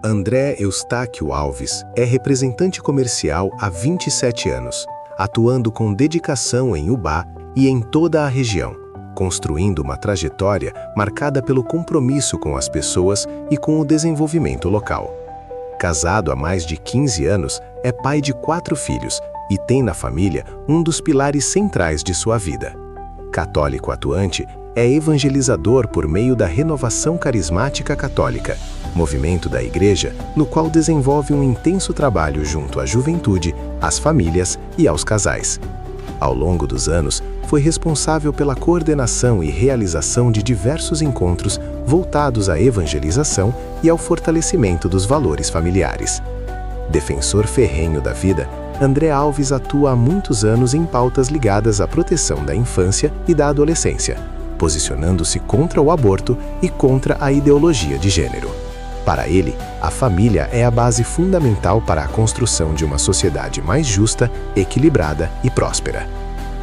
André Eustáquio Alves é representante comercial há 27 anos, atuando com dedicação em Ubá e em toda a região, construindo uma trajetória marcada pelo compromisso com as pessoas e com o desenvolvimento local. Casado há mais de 15 anos, é pai de 4 filhos e tem na família um dos pilares centrais de sua vida. Católico atuante, é evangelizador por meio da Renovação Carismática Católica, movimento da Igreja no qual desenvolve um intenso trabalho junto à juventude, às famílias e aos casais. Ao longo dos anos, foi responsável pela coordenação e realização de diversos encontros voltados à evangelização e ao fortalecimento dos valores familiares. Defensor ferrenho da vida, André Alves atua há muitos anos em pautas ligadas à proteção da infância e da adolescência, posicionando-se contra o aborto e contra a ideologia de gênero. Para ele, a família é a base fundamental para a construção de uma sociedade mais justa, equilibrada e próspera.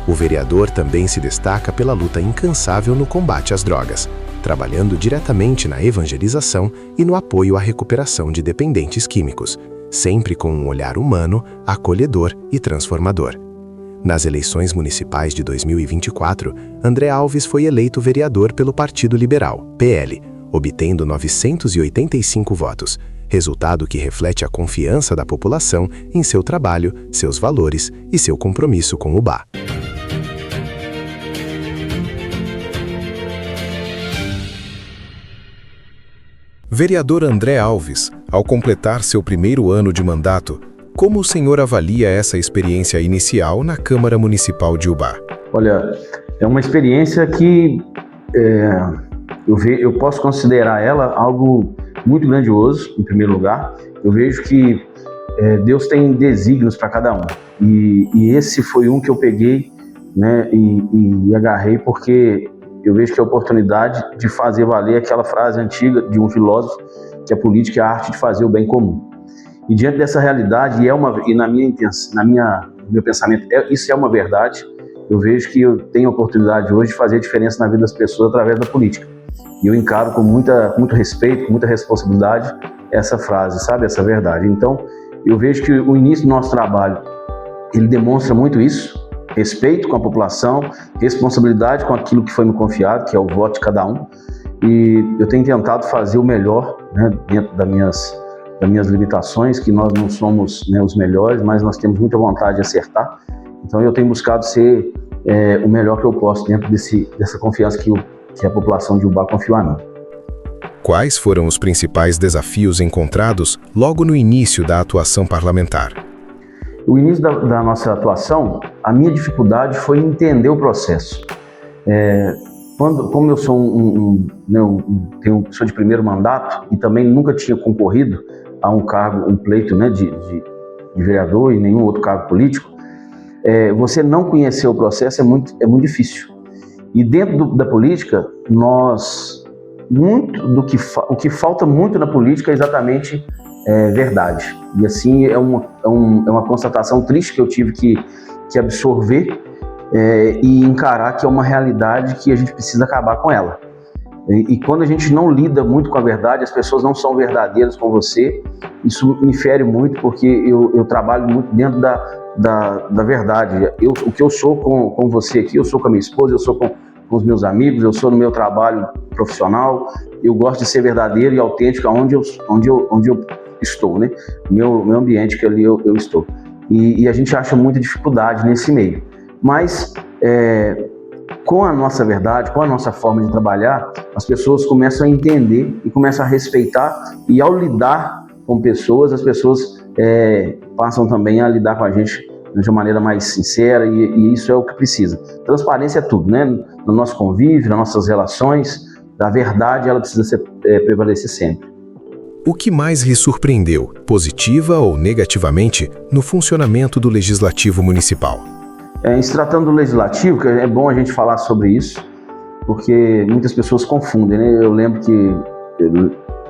O vereador também se destaca pela luta incansável no combate às drogas, trabalhando diretamente na evangelização e no apoio à recuperação de dependentes químicos, sempre com um olhar humano, acolhedor e transformador. Nas eleições municipais de 2024, André Alves foi eleito vereador pelo Partido Liberal, PL, obtendo 985 votos, resultado que reflete a confiança da população em seu trabalho, seus valores e seu compromisso com o Ubá. Vereador André Alves, ao completar seu primeiro ano de mandato, como o senhor avalia essa experiência inicial na Câmara Municipal de Ubá? Olha, é uma experiência que eu posso considerar ela algo muito grandioso, em primeiro lugar. Eu vejo que Deus tem desígnios para cada um. E esse foi um que eu peguei, né, e agarrei, porque eu vejo que é a oportunidade de fazer valer aquela frase antiga de um filósofo, que a política é a arte de fazer o bem comum. E diante dessa realidade, no meu pensamento, isso é uma verdade. Eu vejo que eu tenho a oportunidade hoje de fazer a diferença na vida das pessoas através da política. E eu encaro com muito respeito, com muita responsabilidade essa frase, sabe, essa verdade. Então, eu vejo que o início do nosso trabalho, ele demonstra muito isso: respeito com a população, responsabilidade com aquilo que foi me confiado, que é o voto de cada um. E eu tenho tentado fazer o melhor, né, dentro das minhas limitações, que nós não somos, né, os melhores, mas nós temos muita vontade de acertar. Então eu tenho buscado ser o melhor que eu posso dentro dessa confiança que a população de Ubá confiou a mim. Quais foram os principais desafios encontrados logo no início da atuação parlamentar? O início da nossa atuação, a minha dificuldade foi entender o processo. Como eu sou sou de primeiro mandato e também nunca tinha concorrido a um cargo, um pleito, né, de vereador e nenhum outro cargo político, você não conhecer o processo é muito difícil. E dentro da política, o que falta muito na política é exatamente verdade. E assim é uma constatação triste que eu tive que absorver e encarar que é uma realidade que a gente precisa acabar com ela. E quando a gente não lida muito com a verdade, as pessoas não são verdadeiras com você, isso me fere muito, porque eu trabalho muito dentro da verdade. O que eu sou com você aqui, eu sou com a minha esposa, eu sou com os meus amigos, eu sou no meu trabalho profissional, eu gosto de ser verdadeiro e autêntico onde eu estou, né? Meu ambiente que ali eu estou. E a gente acha muita dificuldade nesse meio. Mas com a nossa verdade, com a nossa forma de trabalhar, as pessoas começam a entender e começam a respeitar, e ao lidar com pessoas, as pessoas passam também a lidar com a gente de uma maneira mais sincera, e isso é o que precisa. Transparência é tudo, né? No nosso convívio, nas nossas relações, a verdade ela precisa prevalecer sempre. O que mais lhe surpreendeu, positiva ou negativamente, no funcionamento do Legislativo Municipal? Em se tratando do Legislativo, que é bom a gente falar sobre isso, porque muitas pessoas confundem, né? Eu lembro que,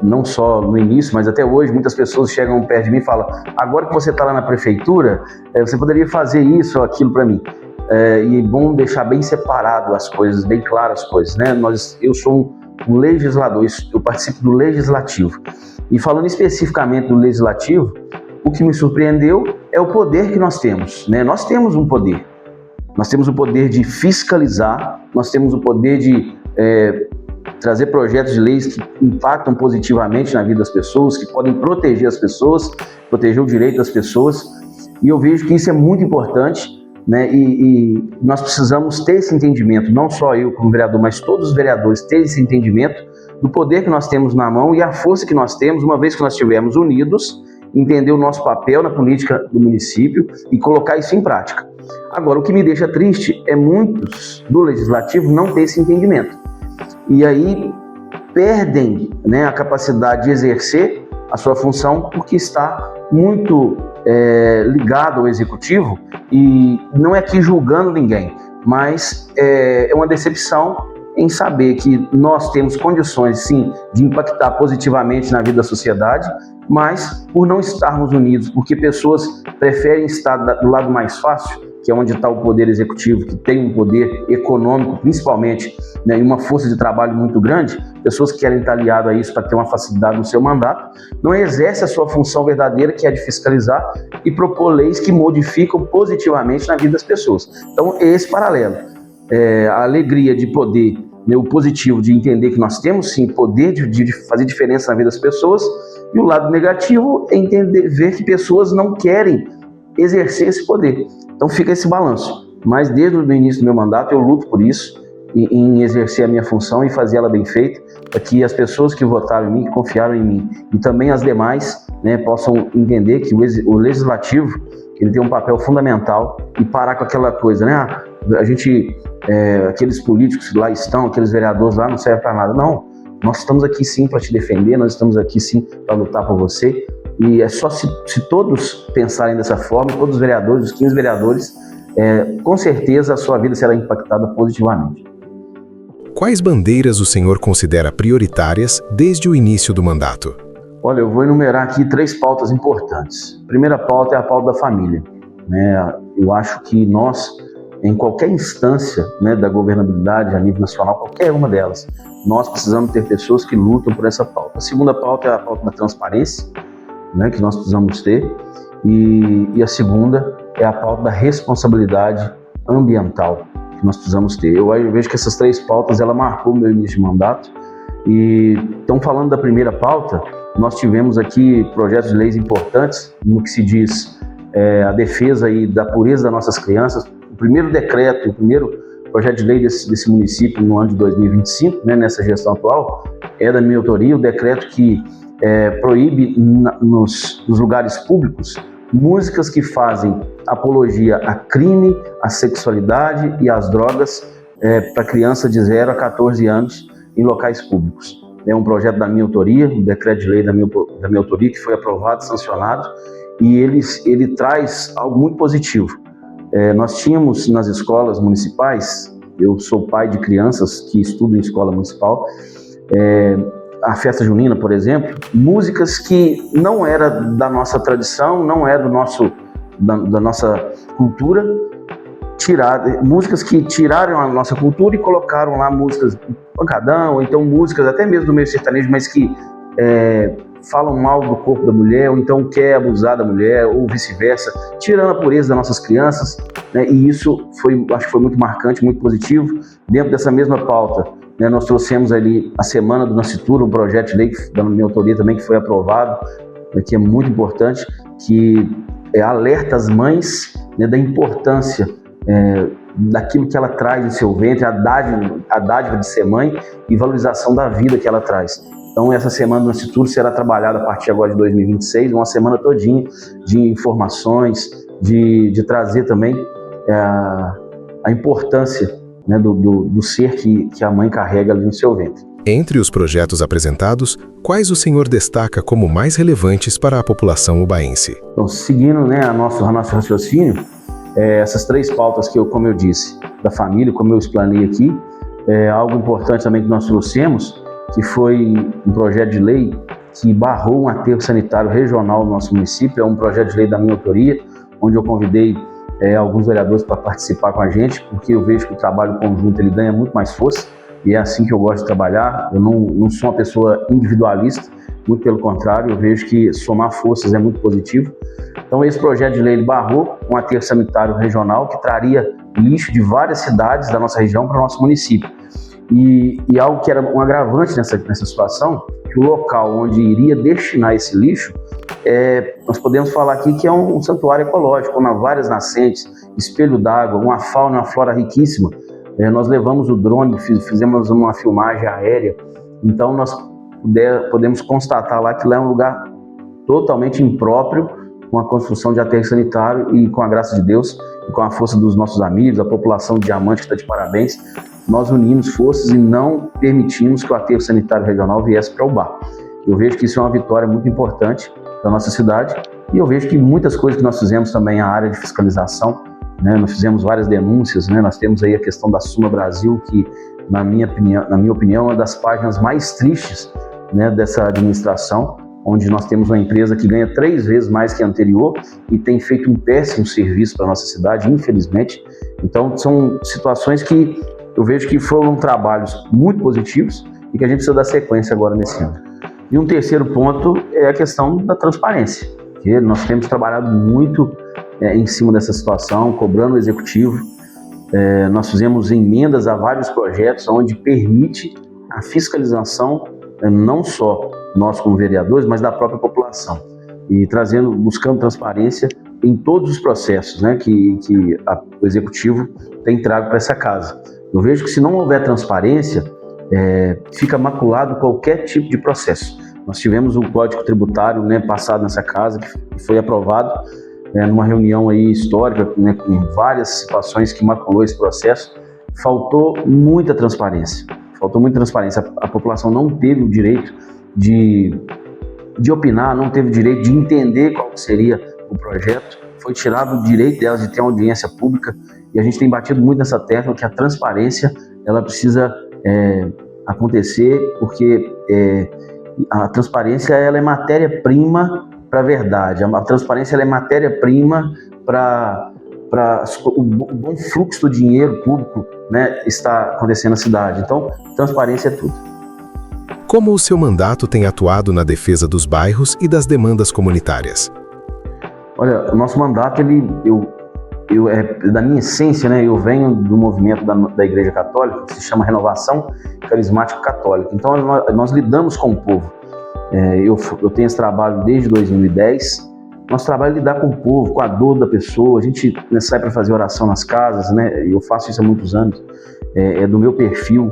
não só no início, mas até hoje, muitas pessoas chegam perto de mim e falam: agora que você está lá na prefeitura, você poderia fazer isso ou aquilo para mim. E é bom deixar bem separado as coisas, bem claras as coisas, né? Eu sou um legislador, eu participo do Legislativo. E falando especificamente do Legislativo, o que me surpreendeu é o poder que nós temos, né? Nós temos um poder. Nós temos o poder de fiscalizar, nós temos o poder de trazer projetos de leis que impactam positivamente na vida das pessoas, que podem proteger as pessoas, proteger o direito das pessoas. E eu vejo que isso é muito importante, né? E nós precisamos ter esse entendimento, não só eu como vereador, mas todos os vereadores terem esse entendimento do poder que nós temos na mão e a força que nós temos, uma vez que nós estivermos unidos, entender o nosso papel na política do município e colocar isso em prática. Agora, o que me deixa triste é muitos do Legislativo não ter esse entendimento. E aí perdem, né, a capacidade de exercer a sua função porque está muito ligado ao Executivo, e não é aqui julgando ninguém, mas é uma decepção em saber que nós temos condições, sim, de impactar positivamente na vida da sociedade, mas por não estarmos unidos, porque pessoas preferem estar do lado mais fácil, que é onde está o poder executivo, que tem um poder econômico, principalmente, né, e uma força de trabalho muito grande, pessoas que querem estar aliadas a isso para ter uma facilidade no seu mandato, não exerce a sua função verdadeira, que é de fiscalizar e propor leis que modificam positivamente na vida das pessoas. Então, é esse paralelo. A alegria de poder, né, o positivo de entender que nós temos, sim, poder de fazer diferença na vida das pessoas, e o lado negativo é ver que pessoas não querem exercer esse poder. Então fica esse balanço. Mas desde o início do meu mandato eu luto por isso, em exercer a minha função e fazer ela bem feita, para que as pessoas que votaram em mim, que confiaram em mim, e também as demais, né, possam entender que o Legislativo, ele tem um papel fundamental, e parar com aquela coisa, né? Aqueles políticos que lá estão, aqueles vereadores lá não servem para nada. Não, nós estamos aqui sim para te defender, nós estamos aqui sim para lutar por você. E é só se todos pensarem dessa forma, todos os vereadores, os 15 vereadores, com certeza a sua vida será impactada positivamente. Quais bandeiras o senhor considera prioritárias desde o início do mandato? Olha, eu vou enumerar aqui 3 pautas importantes. A primeira pauta é a pauta da família, né? Eu acho que nós, em qualquer instância, né, da governabilidade a nível nacional, qualquer uma delas, nós precisamos ter pessoas que lutam por essa pauta. A segunda pauta é a pauta da transparência, né, que nós precisamos ter, e a segunda é a pauta da responsabilidade ambiental que nós precisamos ter. Eu vejo que essas 3 pautas, ela marcou o meu início de mandato. E então, falando da primeira pauta, nós tivemos aqui projetos de leis importantes no que se diz a defesa aí da pureza das nossas crianças. O primeiro decreto, o primeiro projeto de lei desse município no ano de 2025, né, nessa gestão atual, é da minha autoria, o decreto que proíbe nos lugares públicos músicas que fazem apologia a crime, à sexualidade e às drogas para criança de 0 a 14 anos em locais públicos. É um projeto da minha autoria, um decreto de lei da minha autoria que foi aprovado, sancionado, e ele traz algo muito positivo. Nós tínhamos nas escolas municipais, eu sou pai de crianças que estudam em escola municipal, a festa junina, por exemplo, músicas que não era da nossa tradição, não é da nossa cultura, músicas que tiraram a nossa cultura e colocaram lá músicas pancadão, ou então músicas até mesmo do meio sertanejo, mas que falam mal do corpo da mulher, ou então quer abusar da mulher, ou vice-versa, tirando a pureza das nossas crianças, né? E isso acho que foi muito marcante, muito positivo. Dentro dessa mesma pauta, né, nós trouxemos ali a Semana do Nascitura, um projeto de lei da minha autoria também, que foi aprovado, que é muito importante, que alerta as mães, né, da importância daquilo que ela traz em seu ventre, a dádiva de ser mãe e valorização da vida que ela traz. Então, essa Semana do Nascitura será trabalhada a partir agora de 2026, uma semana todinha de informações, de trazer também a importância, né, do ser que a mãe carrega ali no seu ventre. Entre os projetos apresentados, quais o senhor destaca como mais relevantes para a população ubaense? Então, seguindo, né, nosso raciocínio, essas 3 pautas que como eu disse, da família, como eu explanei aqui, algo importante também que nós trouxemos, que foi um projeto de lei que barrou um aterro sanitário regional no nosso município. É um projeto de lei da minha autoria, onde eu convidei alguns vereadores para participar com a gente, porque eu vejo que o trabalho conjunto ele ganha muito mais força, e é assim que eu gosto de trabalhar. Eu não sou uma pessoa individualista, muito pelo contrário, eu vejo que somar forças é muito positivo. Então esse projeto de lei ele barrou um aterro sanitário regional que traria lixo de várias cidades da nossa região para o nosso município. E algo que era um agravante nessa situação, que o local onde iria destinar esse lixo, nós podemos falar aqui que é um santuário ecológico, com várias nascentes, espelho d'água, uma fauna e uma flora riquíssima. Nós levamos o drone, fizemos uma filmagem aérea, então nós podemos constatar lá que lá é um lugar totalmente impróprio, com a construção de aterro sanitário, e com a graça de Deus e com a força dos nossos amigos, a população de Diamante que está de parabéns, nós unimos forças e não permitimos que o aterro sanitário regional viesse para Ubá. Eu vejo que isso é uma vitória muito importante para a nossa cidade, e eu vejo que muitas coisas que nós fizemos também na área de fiscalização, né, nós fizemos várias denúncias, né, nós temos aí a questão da Suma Brasil, que na minha opinião é uma das páginas mais tristes, né, dessa administração, onde nós temos uma empresa que ganha 3 vezes mais que a anterior e tem feito um péssimo serviço para a nossa cidade, infelizmente. Então são situações que eu vejo que foram trabalhos muito positivos e que a gente precisa dar sequência agora nesse ano. E um terceiro ponto é a questão da transparência, que nós temos trabalhado muito em cima dessa situação, cobrando o executivo. Nós fizemos emendas a vários projetos onde permite a fiscalização, não só nós como vereadores, mas da própria população, e buscando transparência em todos os processos, né, que o executivo tem trago para essa casa. Eu vejo que se não houver transparência, fica maculado qualquer tipo de processo. Nós tivemos o Código Tributário, né, passado nessa casa, que foi aprovado numa reunião aí histórica, né, com várias situações que maculou esse processo. Faltou muita transparência. A população não teve o direito de opinar, não teve o direito de entender qual seria o projeto. Foi tirado o direito delas de ter uma audiência pública, e a gente tem batido muito nessa tecla que a transparência ela precisa acontecer, porque a transparência ela é matéria-prima para a verdade, a transparência ela é matéria-prima para o bom fluxo do dinheiro público, né, está acontecendo na cidade. Então, transparência é tudo. Como o seu mandato tem atuado na defesa dos bairros e das demandas comunitárias? Olha, o nosso mandato, da minha essência, né, eu venho do movimento da Igreja Católica, que se chama Renovação Carismática Católica. Então, nós lidamos com o povo. Eu tenho esse trabalho desde 2010. Nosso trabalho é lidar com o povo, com a dor da pessoa. A gente sai para fazer oração nas casas, né? Eu faço isso há muitos anos. É do meu perfil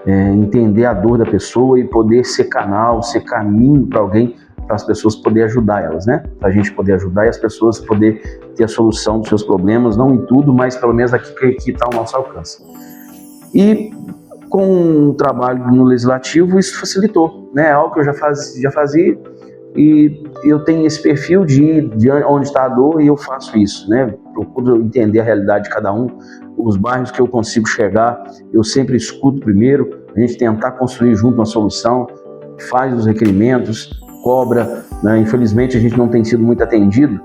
entender a dor da pessoa e poder ser canal, ser caminho para alguém, para as pessoas poderem ajudar elas, né? Para a gente poder ajudar e as pessoas poderem ter a solução dos seus problemas, não em tudo, mas pelo menos aqui que está ao nosso alcance. E com o trabalho no Legislativo, isso facilitou, né? É algo que eu já fazia, e eu tenho esse perfil de onde está a dor, e eu faço isso, né? Procuro entender a realidade de cada um, os bairros que eu consigo chegar, eu sempre escuto primeiro, a gente tentar construir junto uma solução, faz os requerimentos, cobra, né? Infelizmente a gente não tem sido muito atendido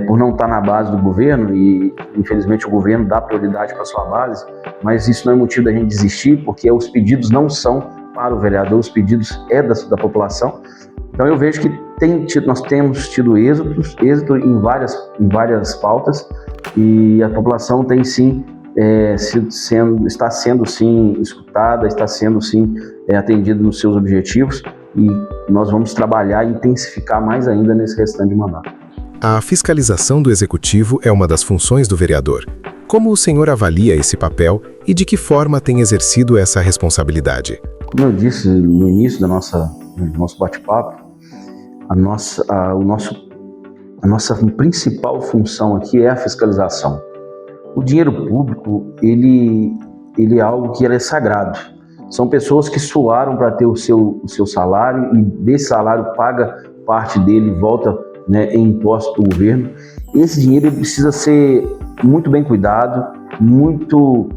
por não estar na base do governo, e infelizmente o governo dá prioridade para a sua base, mas isso não é motivo da gente desistir, porque os pedidos não são para o vereador, os pedidos da população. Então eu vejo que nós temos tido êxito em várias pautas, e a população tem sim está sendo sim escutada, está sendo sim atendida nos seus objetivos, e nós vamos trabalhar e intensificar mais ainda nesse restante de mandato. A fiscalização do Executivo é uma das funções do vereador. Como o senhor avalia esse papel e de que forma tem exercido essa responsabilidade? Como eu disse no início do nosso bate-papo, a nossa principal função aqui é a fiscalização. O dinheiro público, ele é algo que é sagrado. São pessoas que suaram para ter o seu salário, e desse salário paga parte dele e volta, né, em imposto do governo. Esse dinheiro ele precisa ser muito bem cuidado, muito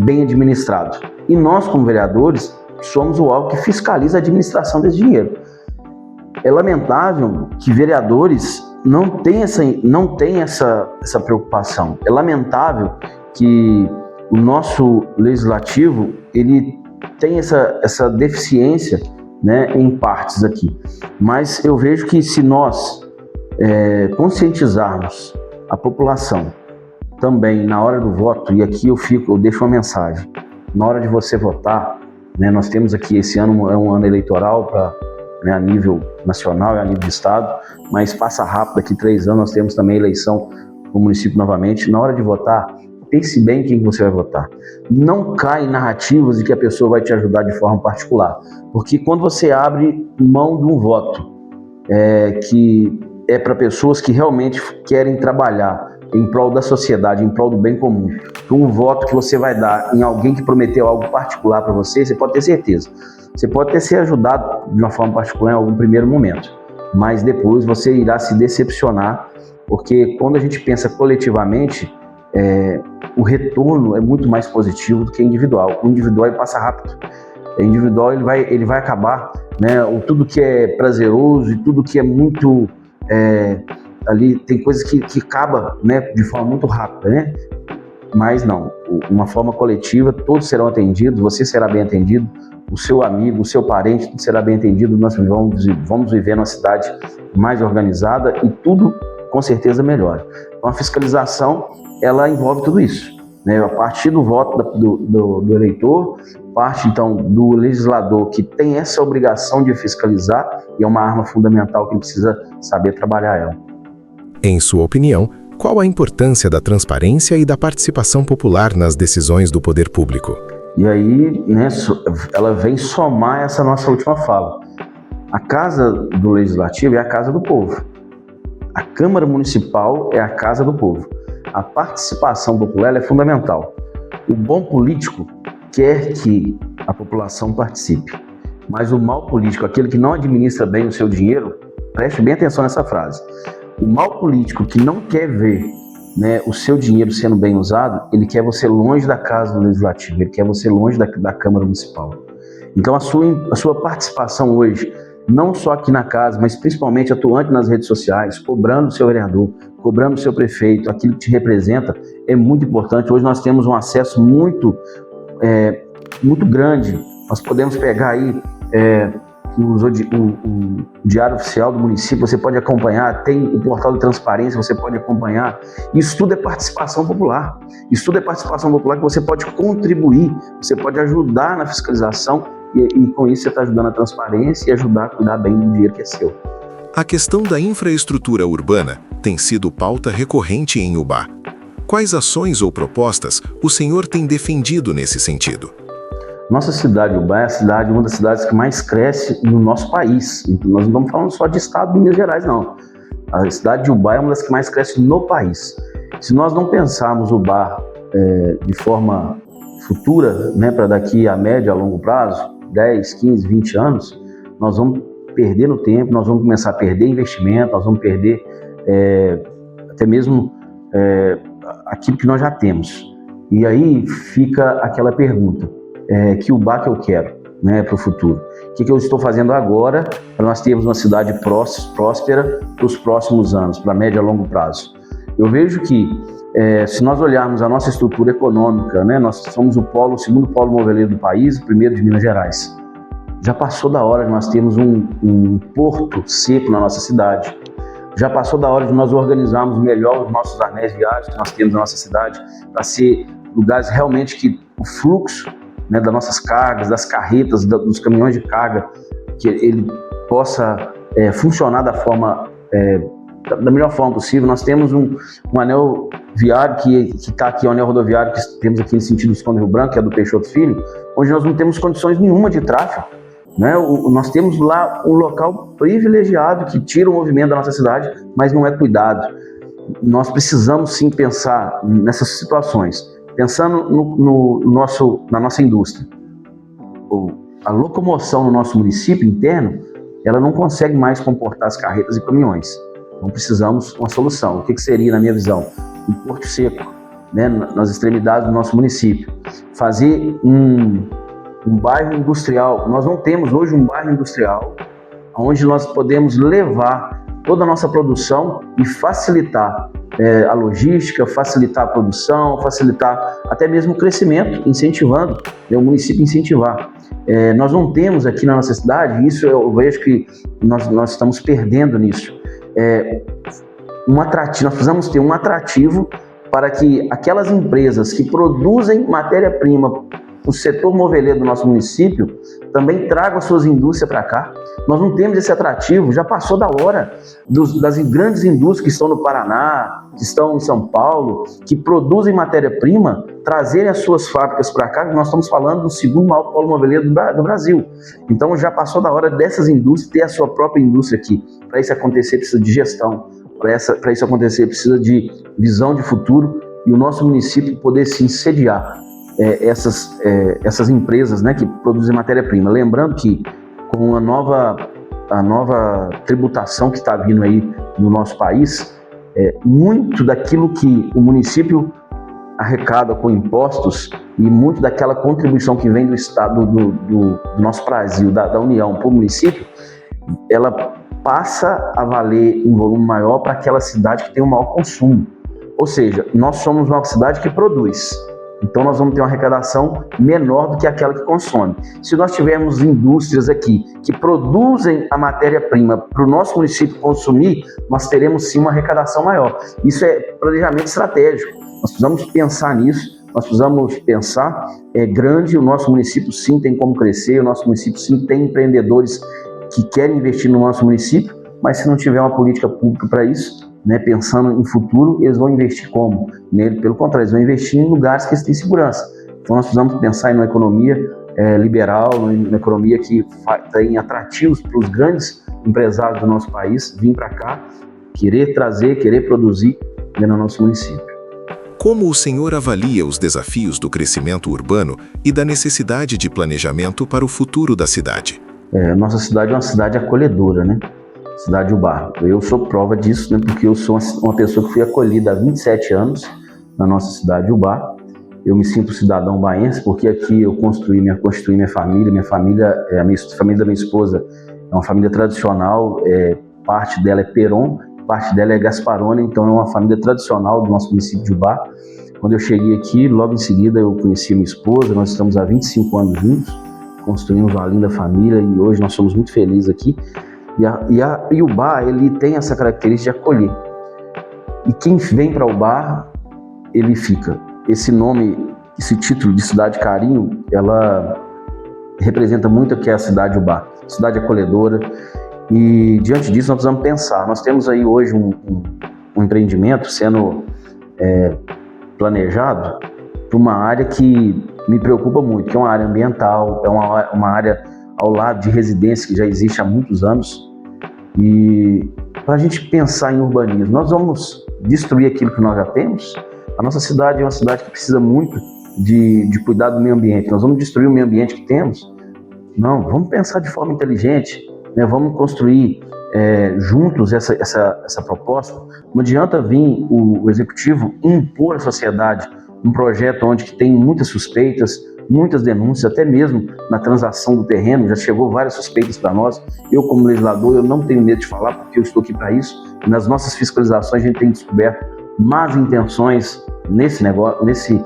bem administrado. E nós, como vereadores, somos o órgão que fiscaliza a administração desse dinheiro. É lamentável que vereadores não tenham essa preocupação. É lamentável que o nosso legislativo ele tem essa deficiência né, em partes aqui. Mas eu vejo que se nós conscientizarmos a população também na hora do voto, e aqui eu deixo uma mensagem, na hora de você votar, né, nós temos aqui, esse ano é um ano eleitoral né, a nível nacional e a nível de estado, mas passa rápido, daqui 3 anos nós temos também eleição no município novamente. Na hora de votar, pense bem quem você vai votar. Não cai em narrativas de que a pessoa vai te ajudar de forma particular, porque quando você abre mão de um voto que é para pessoas que realmente querem trabalhar em prol da sociedade, em prol do bem comum, um voto que você vai dar em alguém que prometeu algo particular para você, você pode ter certeza. Você pode ter sido ajudado de uma forma particular em algum primeiro momento, mas depois você irá se decepcionar, porque quando a gente pensa coletivamente, o retorno é muito mais positivo do que individual. O individual ele passa rápido. O individual ele vai acabar, né? Tudo que é prazeroso e tudo que é muito ali tem coisas que acaba, né, de forma muito rápida, né? Mas não, uma forma coletiva, todos serão atendidos, você será bem atendido, o seu amigo, o seu parente, tudo será bem atendido. Nós vamos viver numa cidade mais organizada e tudo com certeza melhora. Então a fiscalização, ela envolve tudo isso, né? A partir do voto do eleitor, parte então do legislador, que tem essa obrigação de fiscalizar, e é uma arma fundamental que ele precisa saber trabalhar ela. Em sua opinião, qual a importância da transparência e da participação popular nas decisões do poder público? E aí, né, ela vem somar essa nossa última fala. A Casa do Legislativo é a casa do povo. A Câmara Municipal é a casa do povo. A participação popular é fundamental. O bom político quer que a população participe, mas o mau político, aquele que não administra bem o seu dinheiro, preste bem atenção nessa frase. O mau político que não quer ver, né, o seu dinheiro sendo bem usado, ele quer você longe da Casa do Legislativo, ele quer você longe da Câmara Municipal. Então a sua participação hoje, não só aqui na casa, mas principalmente atuante nas redes sociais, cobrando o seu vereador, cobrando o seu prefeito, aquilo que te representa, é muito importante. Hoje nós temos um acesso muito grande. Nós podemos pegar aí o Diário Oficial do município, você pode acompanhar, tem o portal de transparência, você pode acompanhar. Isso tudo é participação popular. Isso tudo é participação popular que você pode contribuir, você pode ajudar na fiscalização e com isso você está ajudando a transparência e ajudar a cuidar bem do dinheiro que é seu. A questão da infraestrutura urbana tem sido pauta recorrente em Ubá. Quais ações ou propostas o senhor tem defendido nesse sentido? Nossa cidade, Ubá, é uma das cidades que mais cresce no nosso país. Nós não estamos falando só de estado de Minas Gerais, não. A cidade de Ubá é uma das que mais cresce no país. Se nós não pensarmos Ubá de forma futura, né, para daqui a médio, a longo prazo, 10, 15, 20 anos, nós vamos perder no tempo, nós vamos começar a perder investimento, nós vamos perder até mesmo aquilo que nós já temos. E aí fica aquela pergunta. Que Ubá que eu quero, né, para o futuro? O que eu estou fazendo agora para nós termos uma cidade próspera para os próximos anos, para médio a longo prazo? Eu vejo que, se nós olharmos a nossa estrutura econômica, né, nós somos o segundo polo moveleiro do país, o primeiro de Minas Gerais. Já passou da hora de nós termos um porto seco na nossa cidade. Já passou da hora de nós organizarmos melhor os nossos anéis viários que nós temos na nossa cidade, para ser lugares realmente que o fluxo, né, das nossas cargas, das carretas, dos caminhões de carga, que ele possa funcionar da melhor forma possível. Nós temos um anel viário que está aqui, o anel rodoviário que temos aqui no sentido do Visconde Rio Branco, que é do Peixoto Filho, onde nós não temos condições nenhuma de tráfego, né? Nós temos lá um local privilegiado que tira o movimento da nossa cidade, mas não é cuidado. Nós precisamos sim pensar nessas situações. Pensando na nossa indústria, a locomoção no nosso município interno, ela não consegue mais comportar as carretas e caminhões. Então precisamos de uma solução. O que seria, na minha visão? Um porto seco, né, nas extremidades do nosso município. Fazer um bairro industrial. Nós não temos hoje um bairro industrial onde nós podemos levar toda a nossa produção e facilitar a logística, facilitar a produção, facilitar até mesmo o crescimento, incentivando, o município incentivar. Nós não temos aqui na nossa cidade, isso eu vejo que nós estamos perdendo nisso, nós precisamos ter um atrativo para que aquelas empresas que produzem matéria-prima, o setor moveleiro do nosso município, também tragam suas indústrias para cá. Nós não temos esse atrativo, já passou da hora das grandes indústrias que estão no Paraná, que estão em São Paulo, que produzem matéria-prima, trazerem as suas fábricas para cá. Nós estamos falando do segundo maior polo moveleiro do Brasil. Então já passou da hora dessas indústrias ter a sua própria indústria aqui. Para isso acontecer precisa de gestão, para isso acontecer precisa de visão de futuro e o nosso município poder sim sediar essas empresas, né, que produzem matéria-prima. Lembrando que com a nova tributação que está vindo aí no nosso país, muito daquilo que o município arrecada com impostos e muito daquela contribuição que vem do Estado, do nosso Brasil, da União para o município, ela passa a valer em volume maior para aquela cidade que tem o maior consumo. Ou seja, nós somos uma cidade que produz. Então nós vamos ter uma arrecadação menor do que aquela que consome. Se nós tivermos indústrias aqui que produzem a matéria-prima para o nosso município consumir, nós teremos sim uma arrecadação maior. Isso é planejamento estratégico. Nós precisamos pensar nisso, nós precisamos pensar grande. O nosso município sim tem como crescer, o nosso município sim tem empreendedores que querem investir no nosso município, mas se não tiver uma política pública para isso, né, pensando em futuro, eles vão investir como? Pelo contrário, eles vão investir em lugares que eles têm segurança. Então nós precisamos pensar em uma economia liberal, uma economia que tem atrativos para os grandes empresários do nosso país vir para cá, querer trazer, querer produzir no nosso município. Como o senhor avalia os desafios do crescimento urbano e da necessidade de planejamento para o futuro da cidade? Nossa cidade é uma cidade acolhedora, né? Cidade Ubá. Eu sou prova disso, né? Porque eu sou uma pessoa que fui acolhida há 27 anos na nossa cidade Ubá. Eu me sinto cidadão baense porque aqui eu constituí minha família. Minha família, a família da minha esposa é uma família tradicional, parte dela é Peron, parte dela é Gasparoni, então é uma família tradicional do nosso município de Ubá. Quando eu cheguei aqui, logo em seguida eu conheci minha esposa, nós estamos há 25 anos juntos, construímos uma linda família e hoje nós somos muito felizes aqui. E Ubá, ele tem essa característica de acolher. E quem vem para Ubá, ele fica. Esse nome, esse título de Cidade Carinho, ela representa muito o que é a cidade Ubá, cidade acolhedora. E diante disso nós precisamos pensar. Nós temos aí hoje um empreendimento sendo planejado para uma área que me preocupa muito, que é uma área ambiental, é uma área ao lado de residência que já existe há muitos anos. E para a gente pensar em urbanismo, nós vamos destruir aquilo que nós já temos? A nossa cidade é uma cidade que precisa muito de cuidar do meio ambiente. Nós vamos destruir o meio ambiente que temos? Não, vamos pensar de forma inteligente, né? Vamos construir juntos essa proposta. Não adianta vir o executivo impor à sociedade um projeto onde que tem muitas suspeitas, muitas denúncias, até mesmo na transação do terreno, já chegou várias suspeitas para nós. Eu, como legislador, eu não tenho medo de falar, porque eu estou aqui para isso. E nas nossas fiscalizações, a gente tem descoberto más intenções nesse negócio, nesse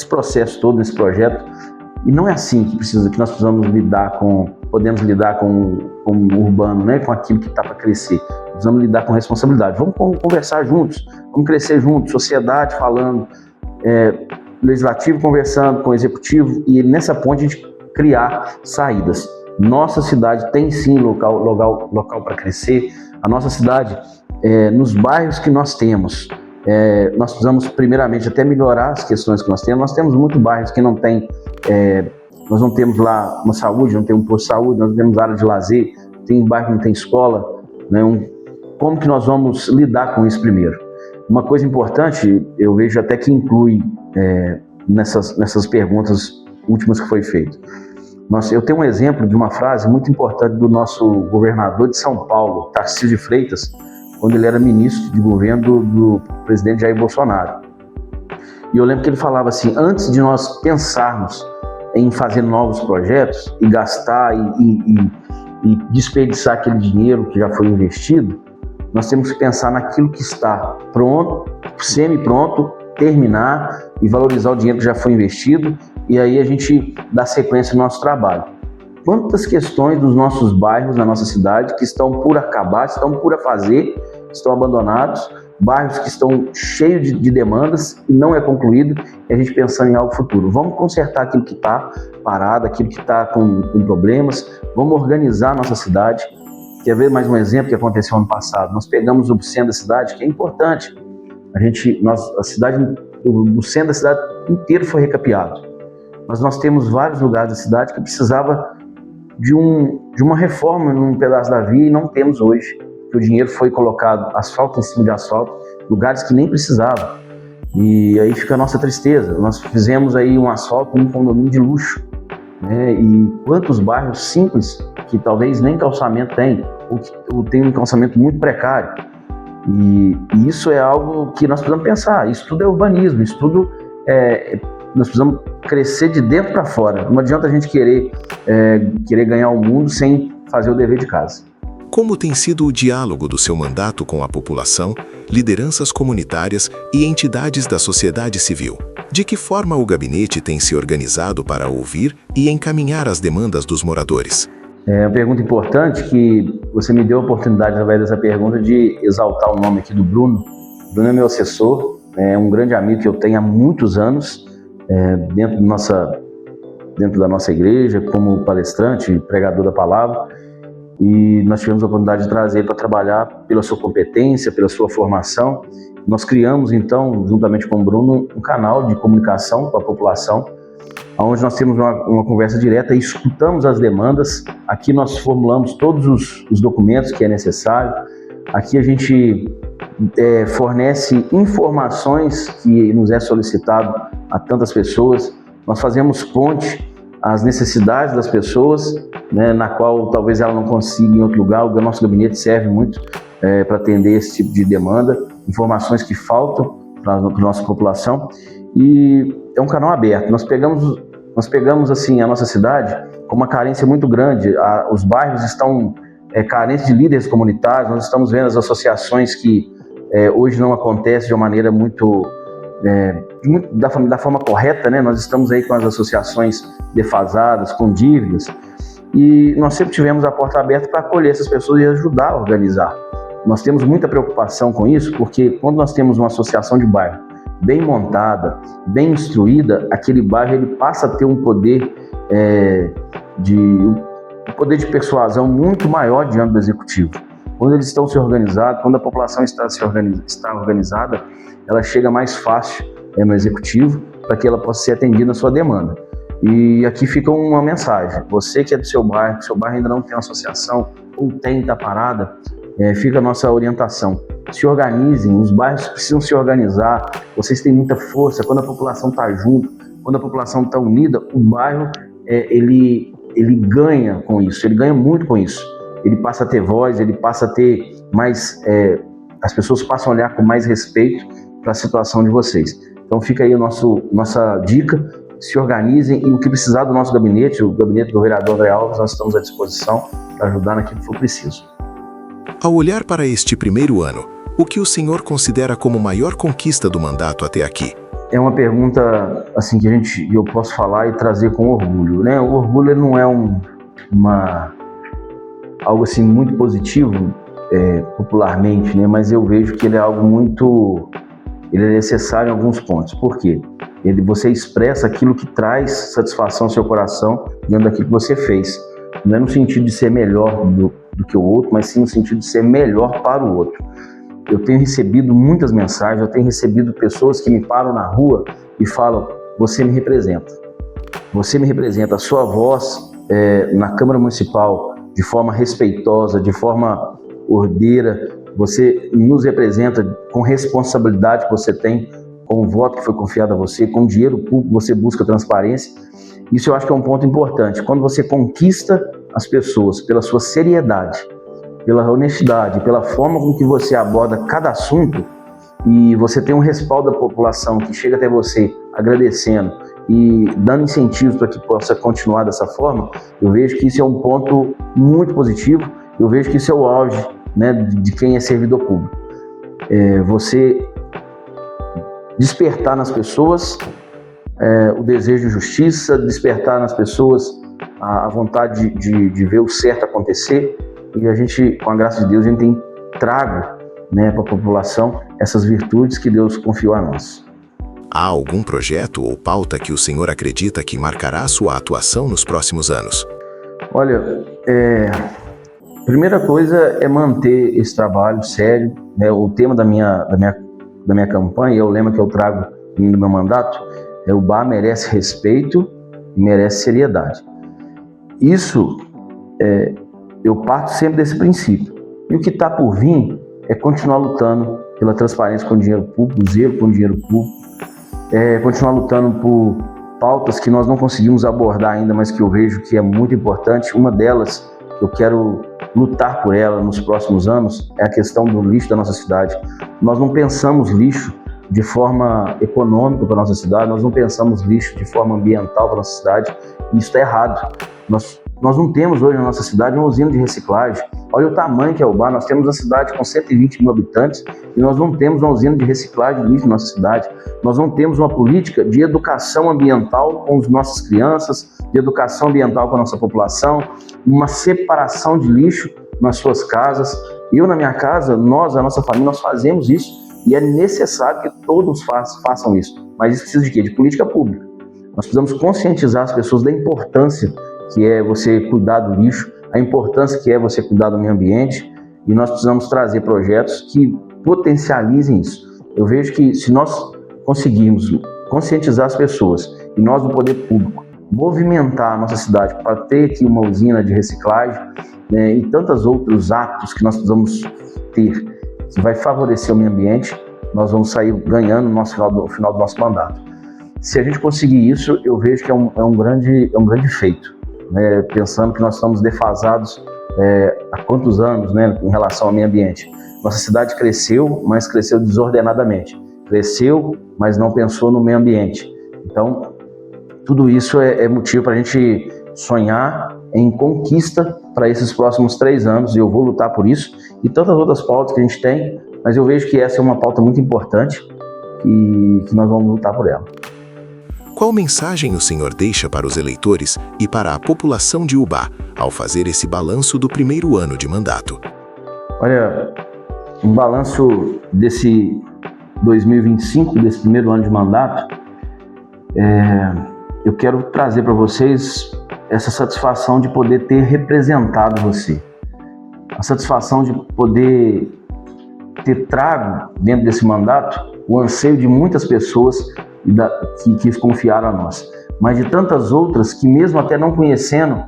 processo todo, nesse projeto. E não é assim que nós precisamos podemos lidar com o urbano, né? Com aquilo que está para crescer. Precisamos lidar com responsabilidade. Vamos conversar juntos, vamos crescer juntos, sociedade falando, legislativo conversando com o executivo, e nessa ponte a gente criar saídas. Nossa cidade tem sim local para crescer. A nossa cidade, nos bairros que nós temos, nós precisamos primeiramente até melhorar as questões que nós temos. Nós temos muitos bairros que não tem, nós não temos lá uma saúde, não temos um posto de saúde, nós não temos área de lazer, tem bairro que não tem escola, né? Como que nós vamos lidar com isso primeiro? Uma coisa importante, eu vejo até que inclui nessas perguntas últimas que foi feito. Eu tenho um exemplo de uma frase muito importante do nosso governador de São Paulo, Tarcísio de Freitas, quando ele era ministro de governo do presidente Jair Bolsonaro. E eu lembro que ele falava assim: antes de nós pensarmos em fazer novos projetos e gastar e desperdiçar aquele dinheiro que já foi investido, nós temos que pensar naquilo que está pronto, semi-pronto, terminar e valorizar o dinheiro que já foi investido, e aí a gente dá sequência no nosso trabalho. Quantas questões dos nossos bairros, na nossa cidade, que estão por acabar, estão por a fazer, estão abandonados, bairros que estão cheios de demandas e não é concluído, e a gente pensando em algo futuro. Vamos consertar aquilo que está parado, aquilo que está com problemas, vamos organizar a nossa cidade. Quer ver mais um exemplo que aconteceu ano passado? Nós pegamos o centro da cidade, que é importante. O centro da cidade inteiro foi recapeado. Mas nós temos vários lugares da cidade que precisava de uma reforma num pedaço da via e não temos hoje. Que o dinheiro foi colocado asfalto em cima de asfalto, lugares que nem precisava. E aí fica a nossa tristeza. Nós fizemos aí um asfalto num condomínio de luxo, né? E quantos bairros simples que talvez nem calçamento tem, ou tem um calçamento muito precário. E isso é algo que nós precisamos pensar. Isso tudo é urbanismo, isso tudo nós precisamos crescer de dentro para fora. Não adianta a gente querer ganhar o mundo sem fazer o dever de casa. Como tem sido o diálogo do seu mandato com a população, lideranças comunitárias e entidades da sociedade civil? De que forma o gabinete tem se organizado para ouvir e encaminhar as demandas dos moradores? É uma pergunta importante que você me deu a oportunidade, através dessa pergunta, de exaltar o nome aqui do Bruno. O Bruno é meu assessor, é um grande amigo que eu tenho há muitos anos, dentro da nossa igreja, como palestrante, pregador da palavra. E nós tivemos a oportunidade de trazer ele para trabalhar pela sua competência, pela sua formação. Nós criamos, então, juntamente com o Bruno, um canal de comunicação com a população, onde nós temos uma conversa direta e escutamos as demandas. Aqui nós formulamos todos os documentos que é necessário. Aqui a gente fornece informações que nos é solicitado a tantas pessoas. Nós fazemos ponte às necessidades das pessoas, né, na qual talvez ela não consiga em outro lugar. O nosso gabinete serve muito para atender esse tipo de demanda, informações que faltam para a nossa população. E é um canal aberto. Nós pegamos assim a nossa cidade com uma carência muito grande. Os bairros estão carentes de líderes comunitários. Nós estamos vendo as associações que hoje não acontecem de uma maneira muito da forma correta, né? Nós estamos aí com as associações defasadas, com dívidas, e nós sempre tivemos a porta aberta para acolher essas pessoas e ajudar a organizar. Nós temos muita preocupação com isso, porque quando nós temos uma associação de bairro bem montada, bem instruída, aquele bairro ele passa a ter um poder de persuasão muito maior diante do executivo. Quando eles estão se organizados, quando a população está organizada, ela chega mais fácil no executivo para que ela possa ser atendida na sua demanda. E aqui fica uma mensagem: você que é do seu bairro, que seu bairro ainda não tem uma associação ou está parada, fica a nossa orientação. Se organizem, os bairros precisam se organizar, vocês têm muita força. Quando a população está junto, quando a população está unida, o bairro ele ganha com isso, ele ganha muito com isso. Ele passa a ter voz, ele passa a ter mais... as pessoas passam a olhar com mais respeito para a situação de vocês. Então fica aí nossa dica: se organizem, e o que precisar do nosso gabinete, o gabinete do vereador André Alves, nós estamos à disposição para ajudar naquilo que for preciso. Ao olhar para este primeiro ano, o que o senhor considera como maior conquista do mandato até aqui? É uma pergunta assim que eu posso falar e trazer com orgulho, né? O orgulho não é algo assim muito positivo popularmente, né? Mas eu vejo que ele é algo ele é necessário em alguns pontos. Por quê? Você expressa aquilo que traz satisfação ao seu coração diante daquilo que você fez. Não é no sentido de ser melhor do que o outro, mas sim no sentido de ser melhor para o outro. Eu tenho recebido muitas mensagens, eu tenho recebido pessoas que me param na rua e falam: você me representa. Você me representa. A sua voz na Câmara Municipal, de forma respeitosa, de forma ordeira, você nos representa com responsabilidade que você tem, com o voto que foi confiado a você, com o dinheiro público você busca transparência. Isso eu acho que é um ponto importante. Quando você conquista as pessoas pela sua seriedade, pela honestidade, pela forma com que você aborda cada assunto, e você tem um respaldo da população que chega até você agradecendo e dando incentivos para que possa continuar dessa forma, eu vejo que isso é um ponto muito positivo. Eu vejo que isso é o auge né, de quem é servidor público. Você despertar nas pessoas o desejo de justiça, despertar nas pessoas a vontade de ver o certo acontecer, e a gente, com a graça de Deus, a gente tem trago, né, para a população essas virtudes que Deus confiou a nós. Há algum projeto ou pauta que o senhor acredita que marcará sua atuação nos próximos anos? Olha, a primeira coisa é manter esse trabalho sério, né? O tema da minha campanha, e é o lema que eu trago no meu mandato, o UBA merece respeito e merece seriedade. Isso, eu parto sempre desse princípio. E o que está por vir é continuar lutando pela transparência com o dinheiro público, zelo com o dinheiro público, continuar lutando por pautas que nós não conseguimos abordar ainda, mas que eu vejo que é muito importante. Uma delas, que eu quero lutar por ela nos próximos anos, é a questão do lixo da nossa cidade. Nós não pensamos lixo de forma econômica para a nossa cidade, nós não pensamos lixo de forma ambiental para a nossa cidade, e isso está errado. Nós não temos hoje na nossa cidade uma usina de reciclagem. Olha o tamanho que é o UBA, nós temos uma cidade com 120 mil habitantes e nós não temos uma usina de reciclagem de lixo na nossa cidade. Nós não temos uma política de educação ambiental com as nossas crianças, de educação ambiental com a nossa população, uma separação de lixo nas suas casas. Eu, na minha casa, a nossa família, nós fazemos isso e é necessário que todos façam isso. Mas isso precisa de quê? De política pública. Nós precisamos conscientizar as pessoas da importância que é você cuidar do lixo, a importância que é você cuidar do meio ambiente, e nós precisamos trazer projetos que potencializem isso. Eu vejo que se nós conseguirmos conscientizar as pessoas, e nós do poder público, movimentar a nossa cidade para ter aqui uma usina de reciclagem, né, e tantos outros atos que nós precisamos ter, que vai favorecer o meio ambiente, nós vamos sair ganhando no final do nosso mandato. Se a gente conseguir isso, eu vejo que é um grande feito. Né, pensando que nós estamos defasados há quantos anos, né, em relação ao meio ambiente. Nossa cidade cresceu, mas cresceu desordenadamente. Cresceu, mas não pensou no meio ambiente. Então, tudo isso é motivo para a gente sonhar em conquista para esses próximos 3 anos, e eu vou lutar por isso, e tantas outras pautas que a gente tem, mas eu vejo que essa é uma pauta muito importante e que nós vamos lutar por ela. Qual mensagem o senhor deixa para os eleitores e para a população de UBA ao fazer esse balanço do primeiro ano de mandato? Olha, um balanço desse 2025, desse primeiro ano de mandato, eu quero trazer para vocês essa satisfação de poder ter representado você. A satisfação de poder ter trago dentro desse mandato o anseio de muitas pessoas que confiaram a nós, mas de tantas outras que, mesmo até não conhecendo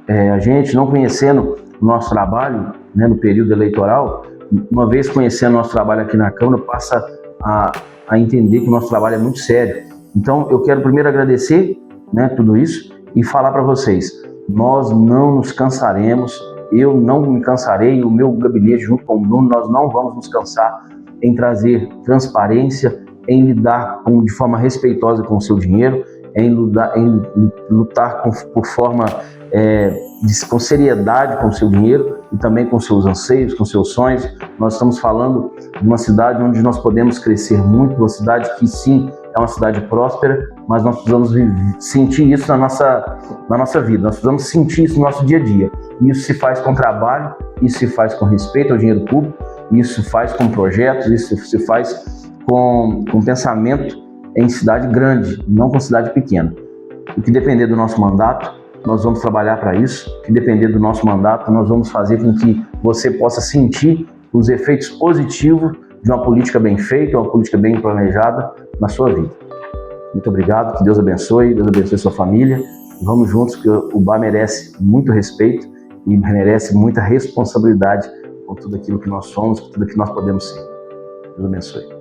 a gente, não conhecendo o nosso trabalho, né, no período eleitoral, uma vez conhecendo o nosso trabalho aqui na Câmara, passa a entender que o nosso trabalho é muito sério. Então, eu quero primeiro agradecer, né, tudo isso e falar para vocês, nós não nos cansaremos, eu não me cansarei, o meu gabinete junto com o Bruno, nós não vamos nos cansar em trazer transparência, em lidar de forma respeitosa com o seu dinheiro, em lutar com forma com seriedade com o seu dinheiro e também com seus anseios, com seus sonhos. Nós estamos falando de uma cidade onde nós podemos crescer muito, uma cidade que sim, é uma cidade próspera, mas nós precisamos sentir isso na nossa vida, nós precisamos sentir isso no nosso dia a dia. Isso se faz com trabalho, isso se faz com respeito ao dinheiro público, isso se faz com projetos, isso se faz com pensamento em cidade grande, não com cidade pequena. O que depender do nosso mandato, nós vamos trabalhar para isso. O que depender do nosso mandato, nós vamos fazer com que você possa sentir os efeitos positivos de uma política bem feita, uma política bem planejada na sua vida. Muito obrigado, que Deus abençoe sua família. Vamos juntos, porque o UBA merece muito respeito e merece muita responsabilidade por tudo aquilo que nós somos, por tudo aquilo que nós podemos ser. Deus abençoe.